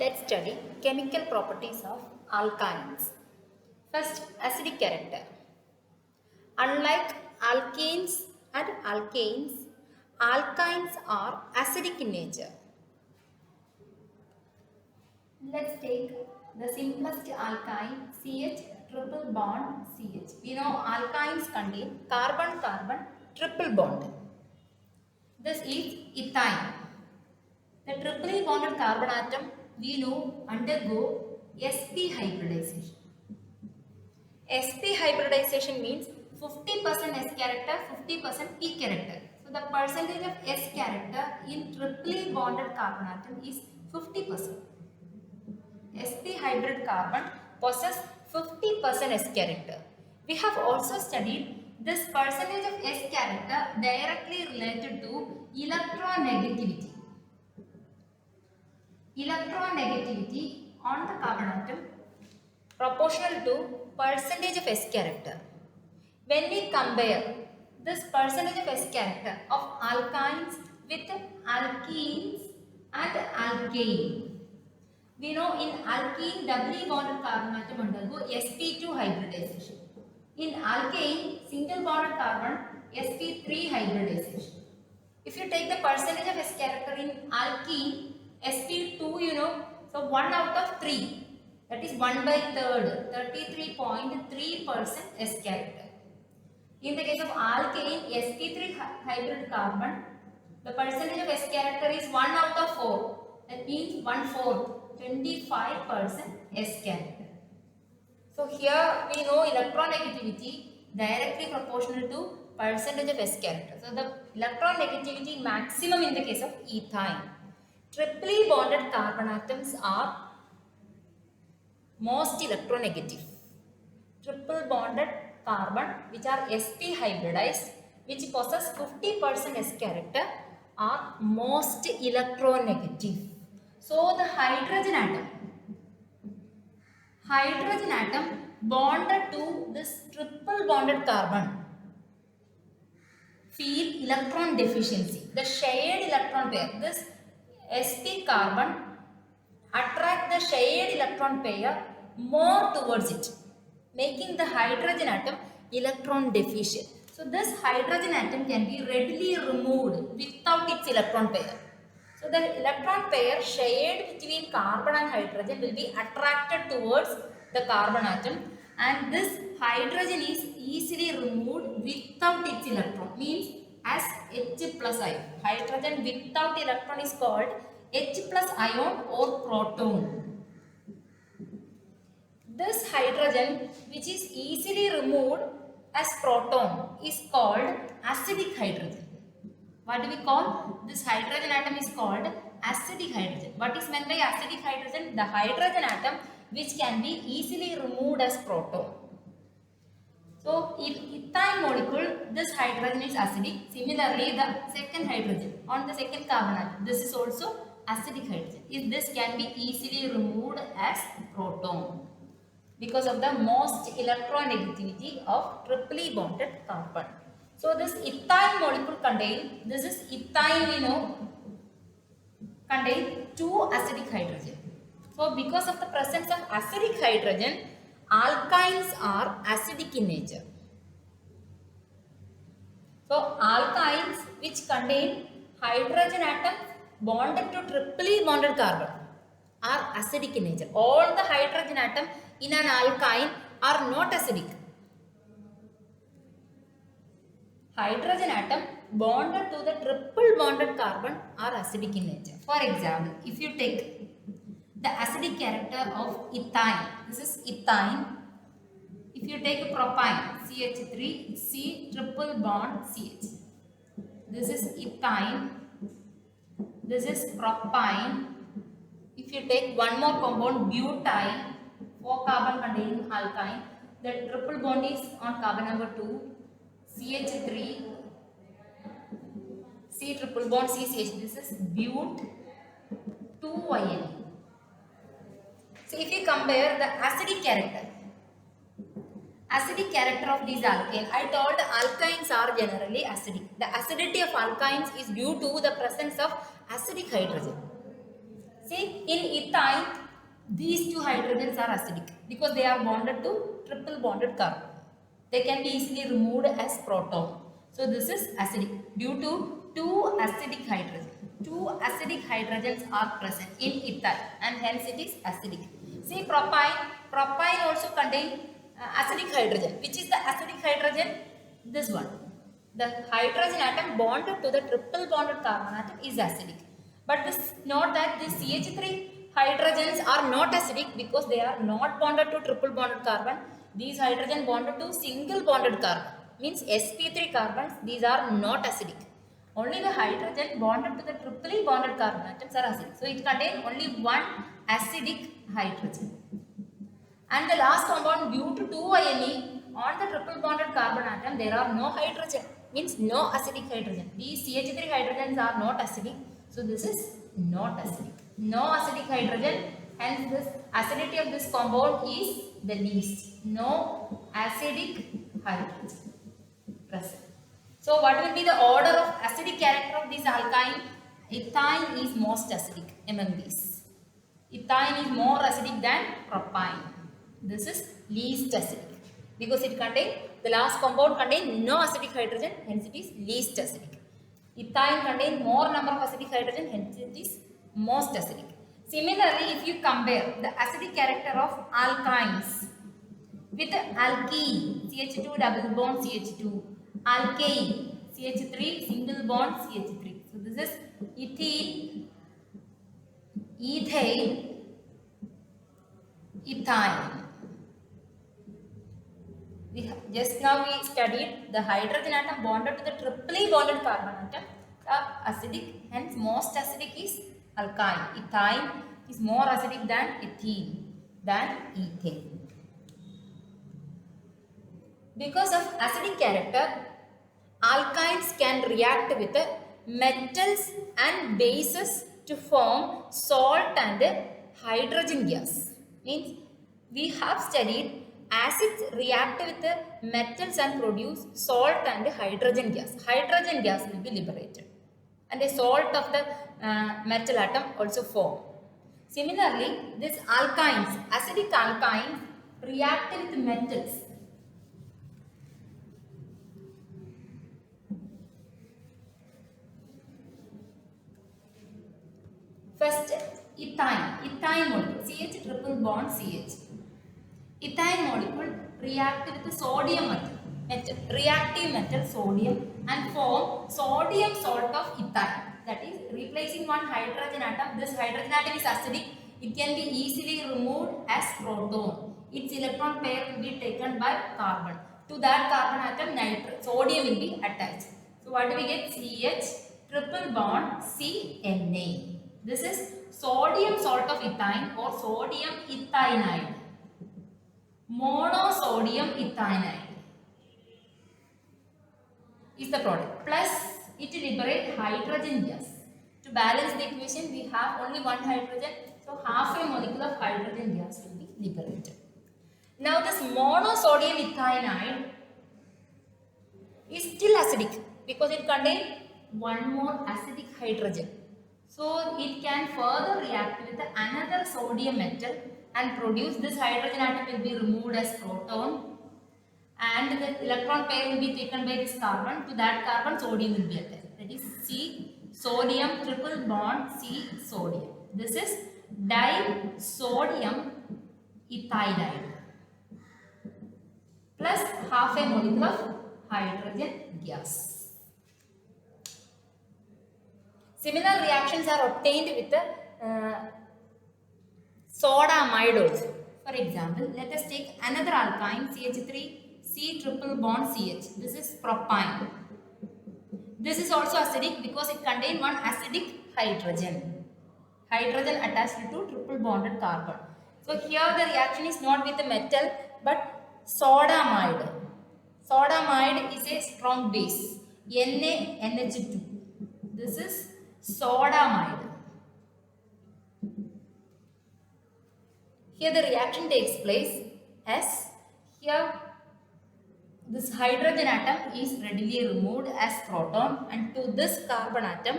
Let's study chemical properties of alkynes. First, acidic character. Unlike alkenes and alkanes, alkynes are acidic in nature. Let's take the simplest alkyne, CH triple bond CH. We know alkynes contain carbon-carbon triple bond. This is ethyne. The triply bonded carbon atom we know undergo sp hybridization. sp hybridization means 50% s character, 50% p character. So the percentage of s character in triply bonded carbon atom is 50%. sp hybrid carbon possess 50% s character. We have also studied this percentage of s character directly related to electronegativity. Electronegativity on the carbon atom proportional to percentage of s character. When we compare this percentage of s character of alkynes with alkenes and alkane, we know in alkene doubly bonded carbon atom undergo sp2 hybridization. In alkane single bonded carbon sp3 hybridization. If you take the percentage of s character in alkene sp2, you know, so 1 out of 3, that is 1 by 3rd, 33.3% s character. In the case of alkane sp3 hybrid carbon, the percentage of s character is 1 out of 4, that means 1/4, 25% s character. So here we know electronegativity directly proportional to percentage of s character. So the electronegativity maximum in the case of ethyne. Triply bonded carbon atoms are most electronegative. Triple bonded carbon which are sp hybridized, which possess 50% s character, are most electronegative. So the hydrogen atom bonded to this triple bonded carbon feel electron deficiency. The shared electron pair, this sp carbon attract the shared electron pair more towards it, making the hydrogen atom electron deficient. So this hydrogen atom can be readily removed without its electron pair. So the electron pair shared between carbon and hydrogen will be attracted towards the carbon atom, and this hydrogen is easily removed without its electron, means as H plus ion. Hydrogen without electron is called H plus ion or proton. This hydrogen which is easily removed as proton is called acidic hydrogen. What do we call? This hydrogen atom is called acidic hydrogen. What is meant by acidic hydrogen? The hydrogen atom which can be easily removed as proton. So in ethyne molecule, this hydrogen is acidic. Similarly, the second hydrogen on the second carbon atom, this is also acidic hydrogen. This can be easily removed as proton because of the most electronegativity of triply bonded carbon. So this ethyne molecule this is ethyne, we know, contain 2 acidic hydrogen. So because of the presence of acidic hydrogen, alkynes are acidic in nature. So alkynes which contain hydrogen atom bonded to triply bonded carbon are acidic in nature. All the hydrogen atom in an alkyne are not acidic. Hydrogen atom bonded to the triple bonded carbon are acidic in nature. For example, if you take the acidic character of ethyne, this is ethyne. If you take a propyne, CH3, C triple bond CH. This is ethyne. This is propyne. If you take one more compound, butyne, 4 carbon containing alkyne, the triple bond is on carbon number 2, CH3, C triple bond CCH. This is but 2YN. So if you compare the acidic character of these alkanes, I told alkynes are generally acidic. The acidity of alkynes is due to the presence of acidic hydrogen. See, in ethyne, these two hydrogens are acidic because they are bonded to triple bonded carbon. They can be easily removed as proton. So this is acidic due to two acidic hydrogens. Two acidic hydrogens are present in ethyne and hence it is acidic. See, propyne. Propyne also contain acidic hydrogen. Which is the acidic hydrogen? This one. The hydrogen atom bonded to the triple bonded carbon atom is acidic. But this note that these CH3 hydrogens are not acidic because they are not bonded to triple bonded carbon. These hydrogen bonded to single bonded carbon. Means sp3 carbons, these are not acidic. Only the hydrogen bonded to the triply bonded carbon atoms are acidic. So it contains only one acidic hydrogen. And the last compound due to 2-ine on the triple bonded carbon atom there are no hydrogen. Means no acidic hydrogen. These CH3 hydrogens are not acidic. So this is not acidic. No acidic hydrogen. Hence this acidity of this compound is the least. No acidic hydrogen present. So what will be the order of acidic character of this alkyne? Ethyne is most acidic among these. Ethyne is more acidic than propyne. This is least acidic because it contains, the last compound contains no acidic hydrogen, hence it is least acidic. Ethyne contains more number of acidic hydrogen, hence it is most acidic. Similarly, if you compare the acidic character of alkynes with alkene, CH2 double bond CH2, alkane, CH3 single bond CH3. So this is ethene, ethane, ethyne. Just now we studied the hydrogen atom bonded to the triply bonded carbon atom are acidic, hence most acidic is alkyne. Ethyne is more acidic than ethene, than ethane. Because of acidic character, alkynes can react with metals and bases to form salt and hydrogen gas. Means we have studied acids react with metals and produce salt and hydrogen gas. Hydrogen gas will be liberated and a salt of the metal atom also form. Similarly, these alkynes, acidic alkynes react with metals. First, ethyne molecule, CH triple bond CH. Ethyne molecule react with the sodium metal, reactive metal sodium and form sodium salt of ethyne. That is replacing one hydrogen atom. This hydrogen atom is acidic. It can be easily removed as proton. Its electron pair will be taken by carbon. To that carbon atom, sodium will be attached. So what do we get? CH triple bond CNA. This is sodium salt of ethyne or sodium ethynide. Monosodium ethynide is the product. Plus it liberates hydrogen gas. To balance the equation, we have only one hydrogen. So half a molecule of hydrogen gas will be liberated. Now this monosodium ethynide is still acidic because it contains one more acidic hydrogen. So it can further react with another sodium metal and produce this hydrogen atom will be removed as proton and the electron pair will be taken by this carbon. To that carbon sodium will be attached. That is C sodium triple bond C sodium. This is disodium ethynide plus half a molecule of hydrogen gas. Similar reactions are obtained with the soda amide also. For example, let us take another alkyne CH3 C triple bond CH. This is propyne. This is also acidic because it contains one acidic hydrogen. Hydrogen attached to triple bonded carbon. So here the reaction is not with the metal but soda amide. Soda amide is a strong base. NaNH2. This is soda amide. Here the reaction takes place as here this hydrogen atom is readily removed as proton and to this carbon atom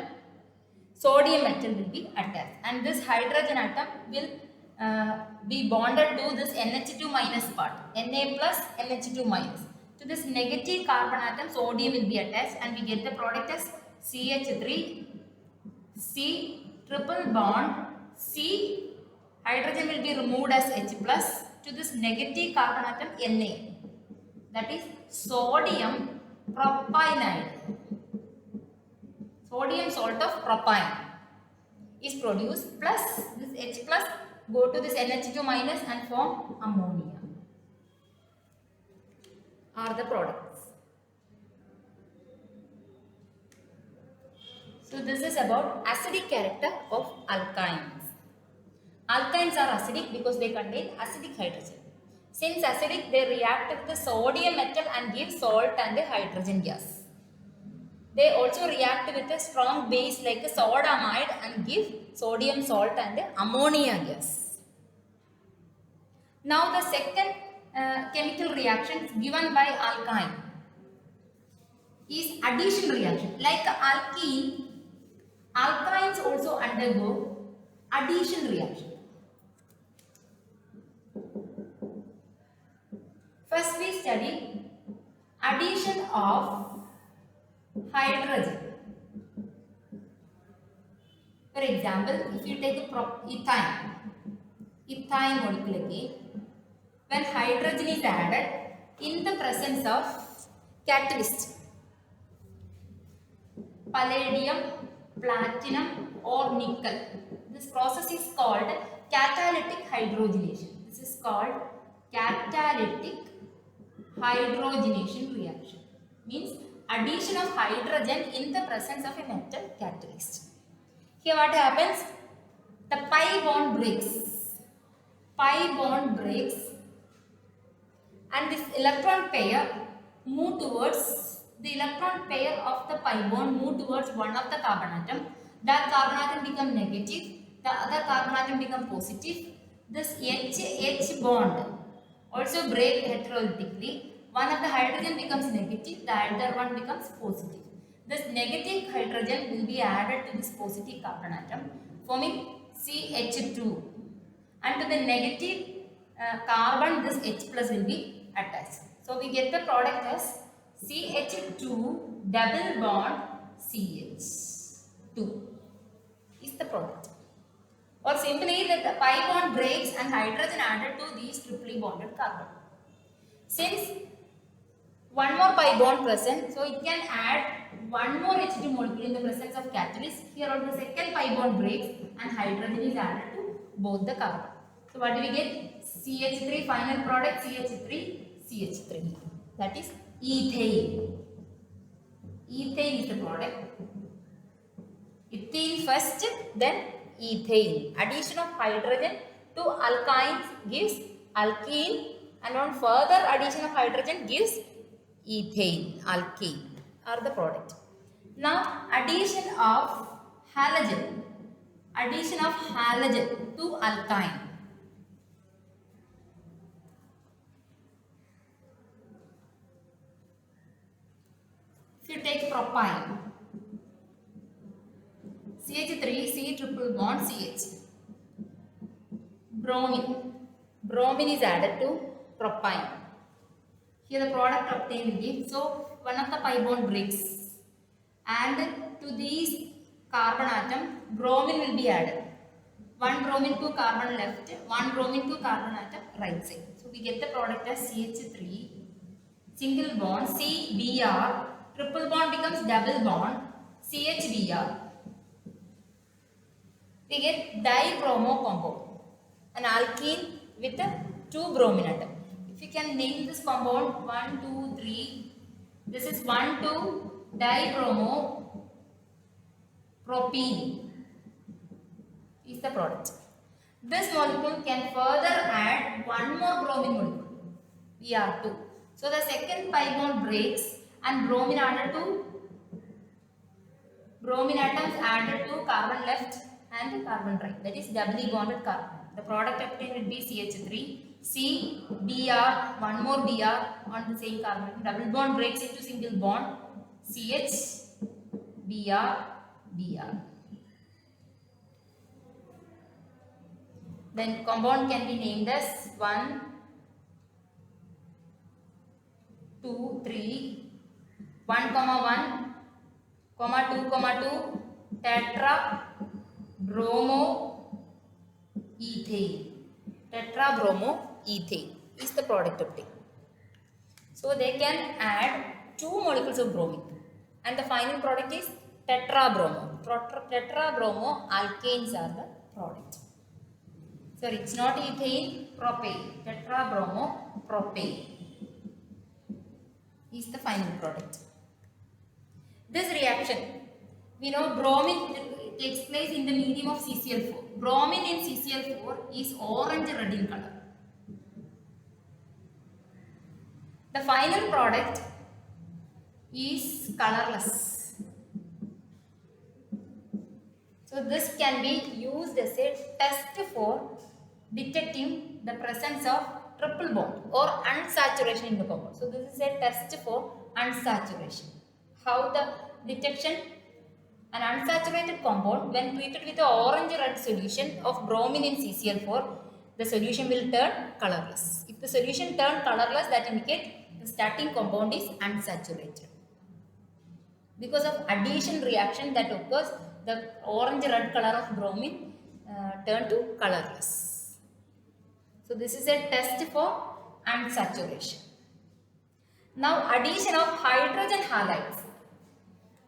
sodium metal will be attached, and this hydrogen atom will be bonded to this NH2 minus part, Na plus NH2 minus. To this negative carbon atom, sodium will be attached, and we get the product as CH3, C triple bond, C hydrogen will be removed as H plus to this negative carbon atom Na, that is sodium propionide. Sodium salt of propine is produced, plus this H plus go to this NH2 minus and form ammonia are the products. So this is about acidic character of alkynes. Alkynes are acidic because they contain acidic hydrogen. Since acidic, they react with the sodium metal and give salt and the hydrogen gas. They also react with a strong base like a sodamide and give sodium salt and the ammonia gas. Now the second chemical reaction given by alkyne is addition reaction. Like alkene, alkynes also undergo addition reaction. First we study addition of hydrogen. For example, if you take a ethyne molecule again, when hydrogen is added in the presence of catalyst, palladium, platinum or nickel, this process is called catalytic hydrogenation. This is called catalytic hydrogenation reaction. Means addition of hydrogen in the presence of a metal catalyst. Here what happens? The pi bond breaks. Pi bond breaks and this electron pair move towards the electron pair of the pi bond move towards one of the carbon atom. That carbon atom become negative, the other carbon atom become positive. This H bond also break heterolytically. One of the hydrogen becomes negative, the other one becomes positive. This negative hydrogen will be added to this positive carbon atom, forming CH2, and to the negative carbon this H plus will be attached. So we get the product as CH2 double bond CH2 is the product. Or simply that the pi bond breaks and hydrogen added to these triply bonded carbon. Since one more pi bond present, so it can add one more H2 molecule in the presence of catalyst. Here also the second pi bond breaks and hydrogen is added to both the carbon. So what do we get? CH3 final product CH3. That is ethane. Ethane is the product. Ethene first, then ethane. Addition of hydrogen to alkynes gives alkene, and on further addition of hydrogen gives ethane, alkene are the product. Now addition of halogen. Addition of halogen to alkyne. If you take propyne, CH3, C triple bond CH. Bromine is added to propyne. Here the product obtained will be, so one of the pi bond breaks and to these carbon atom bromine will be added. One bromine to carbon left, one bromine to carbon atom right side. So we get the product as CH3, single bond CBr, triple bond becomes double bond CHBr. We get dibromo compound, an alkene with a 2 bromine atom. If you can name this compound 1, 2, 3, this is 1, 2 dibromo propene is the product. This molecule can further add one more bromine molecule, Br2. So the second pi bond breaks and bromine atoms added to carbon left and carbon right, that is doubly bonded carbon. The product obtained will be CH3, C, Br, one more Br on the same carbon. Double bond breaks into single bond, CH, Br, Br. Then compound can be named as 1, 2, 3, 1, 1, 2, 2, tetra bromo ethane. Tetra bromo ethane is the product of T. So they can add 2 molecules of bromine and the final product is tetrabromo. Tetrabromo alkanes are the product. Sorry, it's not ethane, propane. Tetrabromo propane is the final product. This reaction, we know bromine takes place in the medium of CCl4. Bromine in CCl4 is orange red in color. The final product is colorless. So this can be used as a test for detecting the presence of triple bond or unsaturation in the compound. So this is a test for unsaturation. How the detection? An unsaturated compound when treated with the orange red solution of bromine in CCl4, the solution will turn colorless. If the solution turns colorless, that indicates the starting compound is unsaturated. Because of addition reaction that occurs, the orange red color of bromine turn to colorless. So this is a test for unsaturation. Now addition of hydrogen halides.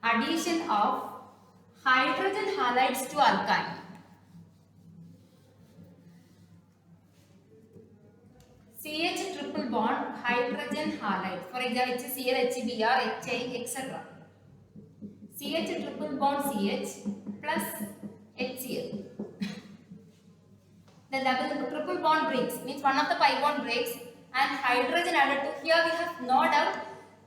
Addition of hydrogen halides to alkyne. CH triple bond hydrogen halide. For example, it's Cl, HBr, HI, etc. CH triple bond CH plus HCl. The double triple bond breaks, means one of the pi bond breaks and hydrogen added to, here we have no doubt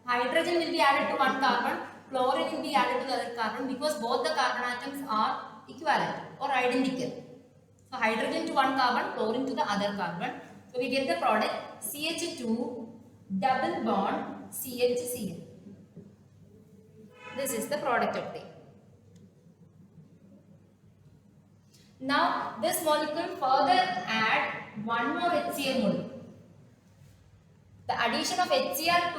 hydrogen will be added to one carbon, chlorine will be added to the other carbon because both the carbon atoms are equivalent or identical. So hydrogen to one carbon, chlorine to the other carbon. So we get the product CH2 double bond CHCl. This is the product of T. Now this molecule further add one more HCl molecule. The addition of HCl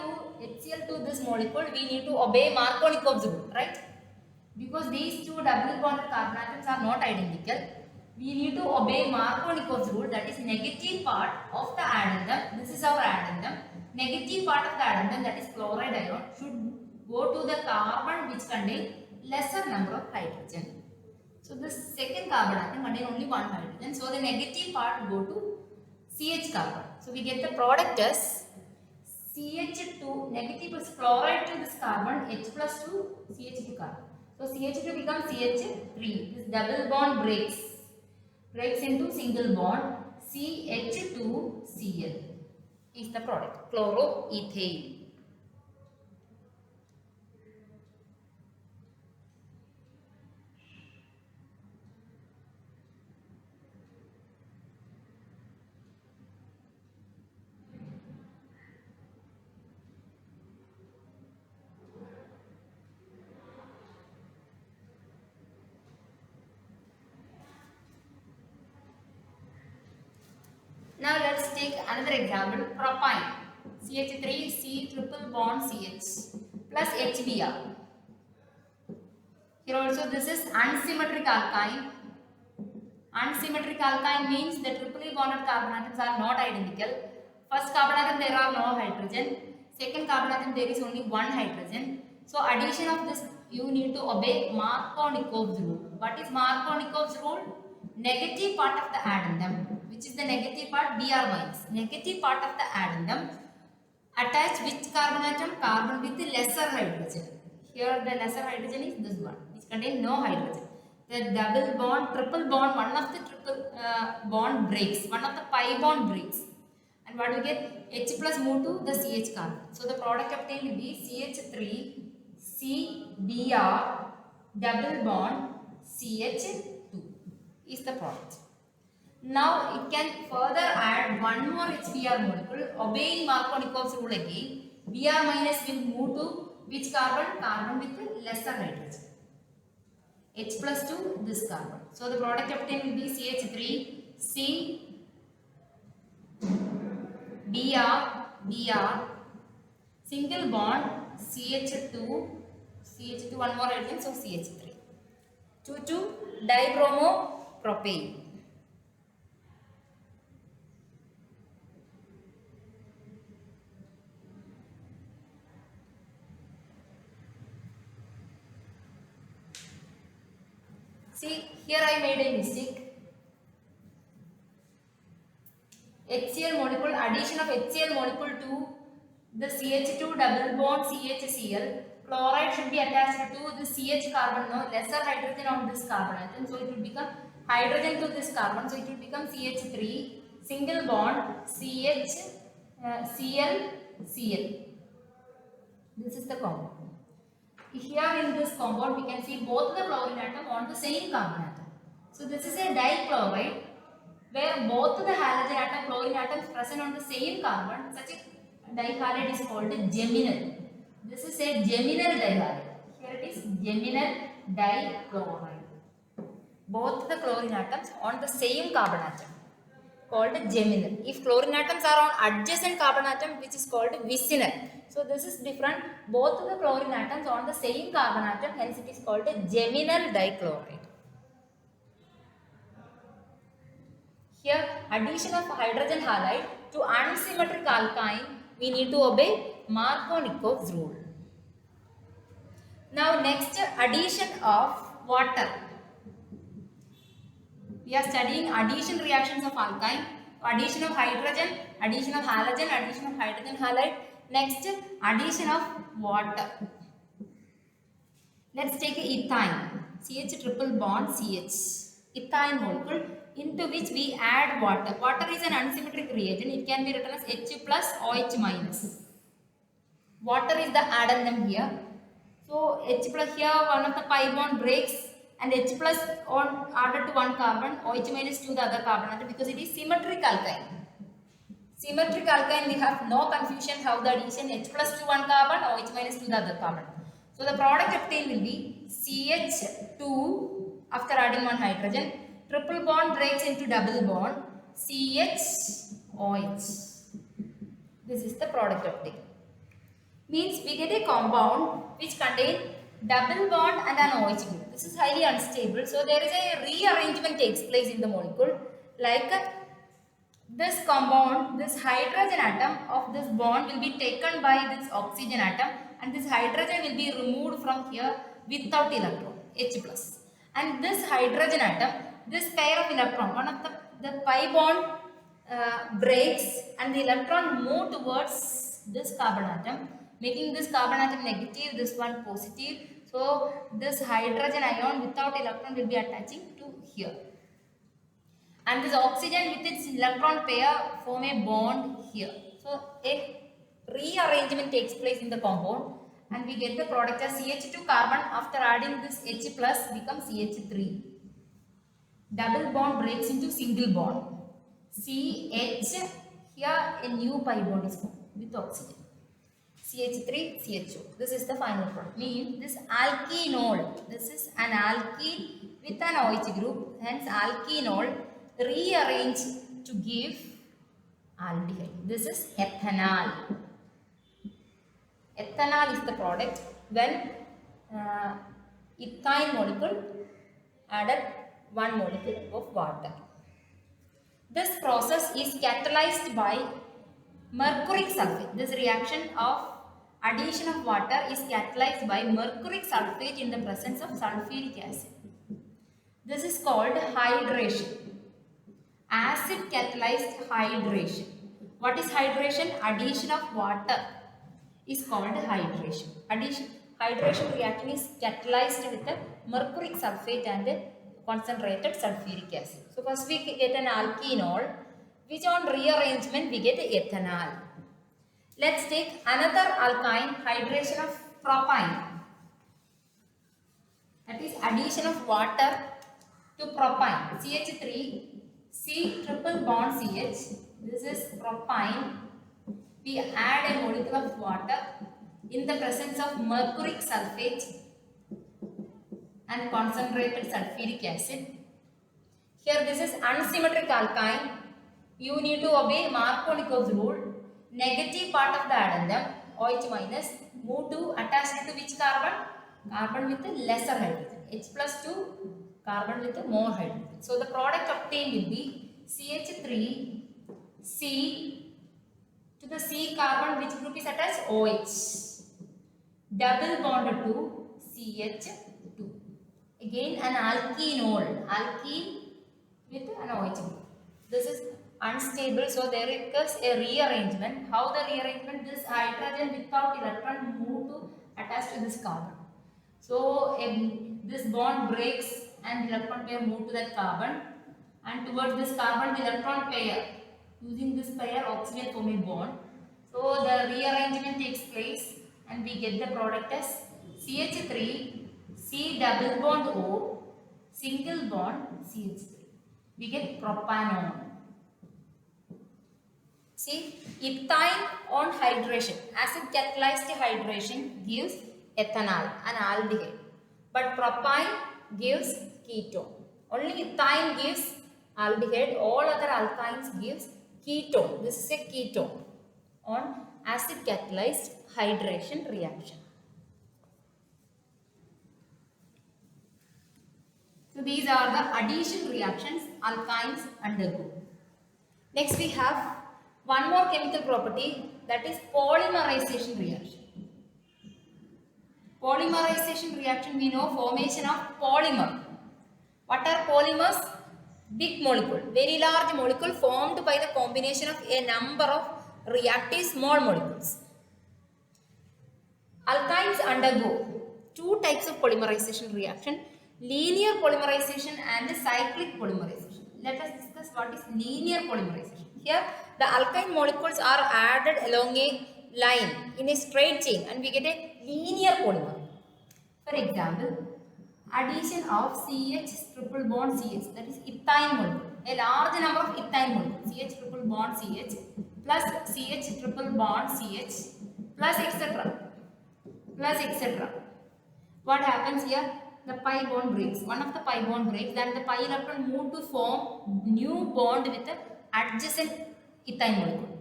to this molecule, we need to obey Markovnikov's rule, right? Because these two double bonded carbon atoms are not identical, we need to obey Markovnikov's rule, that is negative part of the addendum. This is our addendum. Negative part of the addendum, that is chloride ion, should go to the carbon which contains lesser number of hydrogen. So this second carbon atom contains only one hydrogen. So the negative part go to CH carbon. So we get the product as CH2 negative plus chloride to this carbon, H plus 2 CH2 carbon. So CH2 becomes CH3. This double bond breaks into single bond. CH2Cl is the product, chloroethane. Now let's take another example, propyne, CH3 C triple bond CH plus HBr. Here also this is unsymmetric alkyne. Unsymmetric alkyne means the triply bonded carbon atoms are not identical. First carbon atom there are no hydrogen. Second carbon atom there is only one hydrogen. So addition of this you need to obey Markovnikov's rule. What is Markovnikov's rule? Negative part of the addendum, which is the negative part, Br minus. Negative part of the addendum attach which carbon atom? Carbon with the lesser hydrogen. Here the lesser hydrogen is this one, which contains no hydrogen. The double bond, triple bond, one of the triple bond breaks, one of the pi bond breaks. And what we get? H plus move to the CH carbon. So the product obtained will be CH3 CBr double bond CH2 is the product. Now it can further add one more HBr molecule, obeying Markovnikov's rule again. Br minus will move to which carbon? Carbon with lesser hydrogen. H plus 2 this carbon. So the product obtained will be CH3 C, Br, single bond CH2, one more hydrogen, so CH3. 2,2-dibromopropane. See, here I made a mistake. HCl molecule, addition of HCl molecule to the CH2 double bond CHCl. Chloride should be attached to the CH carbon, no lesser hydrogen on this carbon atom. So it will become hydrogen to this carbon. So it will become CH3, single bond CH, Cl. This is the compound. Here in this compound we can see both the chlorine atom on the same carbon atom. So this is a dichloride where both the halogen atom, chlorine atoms present on the same carbon. Such a dihalide is called geminal. This is a geminal dihalide. Here it is geminal dichloride. Both the chlorine atoms on the same carbon atom called geminal. If chlorine atoms are on adjacent carbon atom, which is called vicinal. So this is different. Both the chlorine atoms on the same carbon atom, hence it is called geminal dichloride. Here, addition of hydrogen halide to unsymmetric alkyne, we need to obey Markovnikov's rule. Now, next, addition of water. We are studying addition reactions of alkyne, addition of hydrogen, addition of halogen, addition of hydrogen halide. Next, addition of water. Let's take ethyne, CH triple bond CH, ethyne molecule, into which we add water. Water is an unsymmetric reagent. It can be written as H plus OH minus. Water is the addendum here. So H plus here, one of the pi bond breaks and H plus on added to one carbon, OH minus to the other carbon because it is symmetric alkyne. Symmetric alkyne, we have no confusion how the addition H plus to one carbon, OH minus to the other carbon. So the product obtained will be CH2 after adding one hydrogen. Triple bond breaks into double bond CHOH. This is the product obtained. Means we get a compound which contains double bond and an OH group. This is highly unstable. So there is a rearrangement takes place in the molecule. Like this compound, this hydrogen atom of this bond will be taken by this oxygen atom and this hydrogen will be removed from here without electron, H plus. And this hydrogen atom, this pair of electron, one of the pi bond breaks and the electron move towards this carbon atom, making this carbon atom negative, this one positive. So this hydrogen ion without electron will be attaching to here. And this oxygen with its electron pair form a bond here. So a rearrangement takes place in the compound and we get the product as CH2 carbon after adding this H plus becomes CH3. Double bond breaks into single bond. CH, here a new pi bond is formed with oxygen. CH3, CHO. This is the final product. Means this alkenol, this is an alkene with an OH group, hence alkenol rearranged to give aldehyde. This is ethanol. Ethanol is the product when ethyne molecule added one molecule of water. This process is catalyzed by mercuric sulfate. This reaction of addition of water is catalyzed by mercuric sulfate in the presence of sulfuric acid. This is called hydration. Acid catalyzed hydration. What is hydration? Addition of water is called hydration. Hydration reaction is catalyzed with the mercuric sulfate and concentrated sulfuric acid. So first we get an alkenol, which on rearrangement we get ethanol. Let's take another alkyne, hydration of propyne. That is addition of water to propyne. CH3, C triple bond CH. This is propyne. We add a molecule of water in the presence of mercuric sulfate and concentrated sulfuric acid. Here this is unsymmetric alkyne. You need to obey Markovnikov's rule. Negative part of the addendum, OH minus, move to attached to which carbon? Carbon with lesser hydrogen. H plus 2, carbon with more hydrogen. So the product obtained will be CH3, C, to the C carbon, which group is attached? OH. Double bond to CH2. Again an alkenol, alkene with an OH group. This is unstable, so there occurs a rearrangement. How the rearrangement? This hydrogen without electron move to attach to this carbon. So this bond breaks and electron pair move to that carbon, and towards this carbon the electron pair, using this pair oxygen form a bond. So the rearrangement takes place and we get the product as CH3, C double bond O, single bond CH3. We get propanone. See, ethyne on hydration, acid catalyzed hydration gives ethanol, an aldehyde. But propyne gives ketone. Only ethyne gives aldehyde, all other alkynes gives ketone. This is a ketone on acid catalyzed hydration reaction. So these are the addition reactions alkynes undergo. Next we have one more chemical property, that is polymerization reaction. Polymerization reaction, we know formation of polymer. What are polymers? Big molecule, very large molecule formed by the combination of a number of reactive small molecules. Alkynes undergo two types of polymerization reaction, linear polymerization and cyclic polymerization. Let us discuss what is linear polymerization. Here the alkyne molecules are added along a line in a straight chain and we get a linear polymer. For example, addition of CH triple bond CH, that is ethyne molecule, a large number of ethyne molecules, CH triple bond CH plus CH triple bond CH plus etc. What happens here? The pi bond breaks. One of the pi bond breaks, then the pi electron move to form new bond with the adjacent ethyne molecule.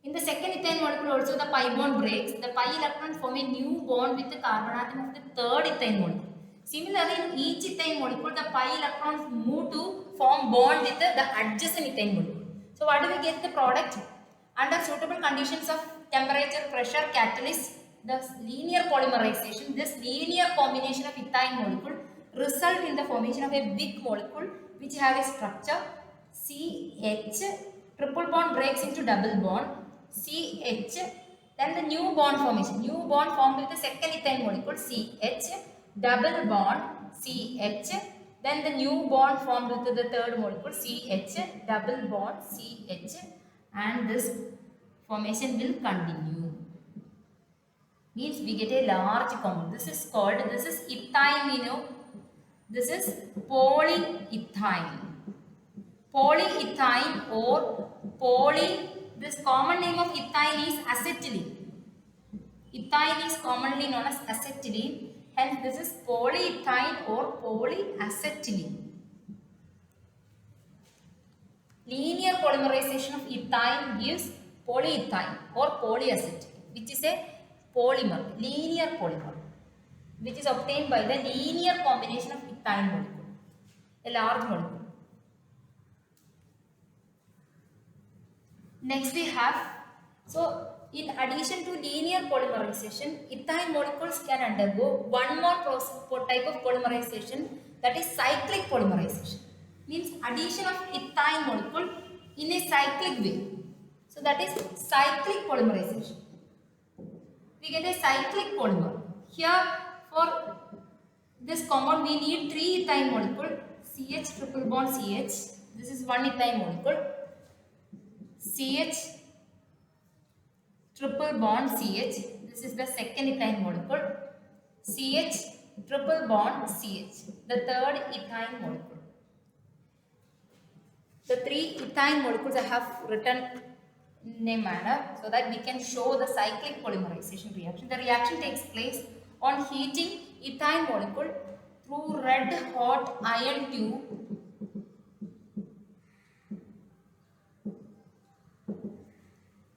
In the second ethyne molecule also the pi bond breaks. The pi electron form a new bond with the carbon atom of the third ethyne molecule. Similarly, in each ethyne molecule, the pi electrons move to form bond with the adjacent ethyne molecule. So what do we get the product? Under suitable conditions of temperature, pressure, catalyst, the linear polymerization, this linear combination of ethyne molecule result in the formation of a big molecule which have a structure CH, triple bond breaks into double bond, CH, then the new bond formation, new bond formed with the second ethyne molecule CH, double bond CH, then the new bond formed with the third molecule CH, double bond CH, and this formation will continue. Means we get a large compound. This is called, this is ethyne, we know. This is polyethylene. Polyethylene or this common name of ethyne is acetylene. Ethyne is commonly known as acetylene. Hence this is polyethylene or polyacetylene. Linear polymerization of ethyne gives polyethylene or polyacetylene, which is a polymer, linear polymer, which is obtained by the linear combination of ethyne molecule, a large molecule. Next we have, so in addition to linear polymerization, ethyne molecules can undergo one more type of polymerization, that is cyclic polymerization. Means addition of ethyne molecule in a cyclic way. So that is cyclic polymerization. We get a cyclic polymer. Here for this compound we need 3 ethyne molecule, CH triple bond CH, this is one ethyne molecule, CH triple bond CH, this is the second ethyne molecule, CH triple bond CH, the third ethyne molecule. The 3 ethyne molecules I have written in a manner so that we can show the cyclic polymerization reaction. The reaction takes place on heating ethyne molecule through red hot iron tube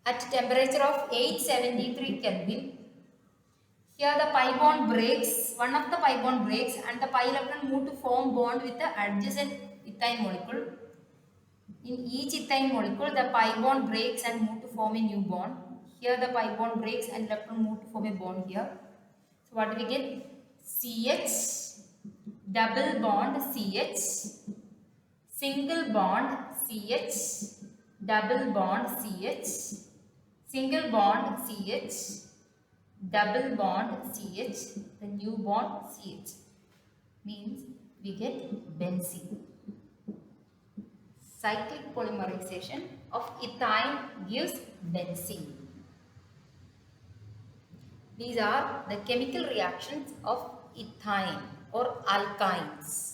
at temperature of 873 Kelvin. Here the pi bond breaks, one of the pi bond breaks and the pi electron move to form bond with the adjacent ethyne molecule. In each ethyne molecule, the pi bond breaks and move to form a new bond. Here the pi bond breaks and electron move to form a bond here. So what do we get? CH, double bond CH, single bond CH, double bond CH, single bond CH, double bond CH, the new bond CH. Means we get benzene. Cyclic polymerization of ethyne gives benzene. These are the chemical reactions of ethyne or alkynes.